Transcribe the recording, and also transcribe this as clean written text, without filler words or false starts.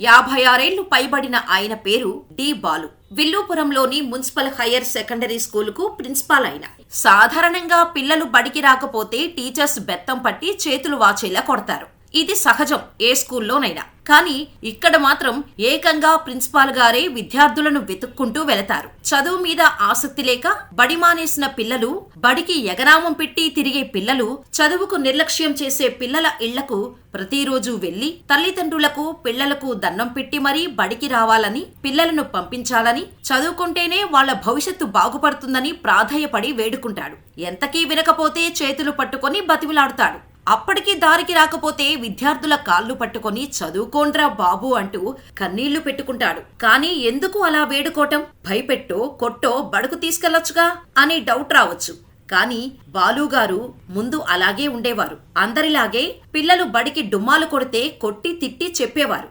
56 ఏళ్లు పైబడిన ఆయన పేరు డి బాలు. విల్లుపురంలోని మున్సిపల్ హైయర్ సెకండరీ స్కూలుకు ప్రిన్సిపాల్ అయిన. సాధారణంగా పిల్లలు బడికి రాకపోతే టీచర్స్ బెత్తం పట్టి చేతులు వాచేలా కొడతారు. ఇది సహజం ఏ స్కూల్లోనైనా. కానీ ఇక్కడ మాత్రం ఏకంగా ప్రిన్సిపాల్ గారే విద్యార్థులను వెతుక్కుంటూ వెళతారు. చదువు మీద ఆసక్తి లేక బడి మానేసిన పిల్లలు, బడికి ఎగనామం పెట్టి తిరిగే పిల్లలు, చదువుకు నిర్లక్ష్యం చేసే పిల్లల ఇళ్లకు ప్రతిరోజు వెళ్లి తల్లిదండ్రులకు, పిల్లలకు దండం పెట్టి మరీ బడికి రావాలని, పిల్లలను పంపించాలని, చదువుకుంటేనే వాళ్ల భవిష్యత్తు బాగుపడుతుందని ప్రాధేయపడి వేడుకుంటాడు. ఎంతకీ వినకపోతే చేతులు పట్టుకొని బతిమిలాడుతాడు. అప్పటికి దారికి రాకపోతే విద్యార్థుల కాళ్ళు పట్టుకొని చదువుకోండ్రా బాబు అంటూ కన్నీళ్లు పెట్టుకుంటాడు. కానీ ఎందుకు అలా వేడుకోవటం? భయపెట్టో కొట్టో బడుకు తీసుకెళ్లొచ్చుగా అనే డౌట్ రావచ్చు. కానీ బాలుగారు ముందు అలాగే ఉండేవారు. అందరిలాగే పిల్లలు బడికి డుమ్మాలు కొడితే కొట్టి తిట్టి చెప్పేవారు.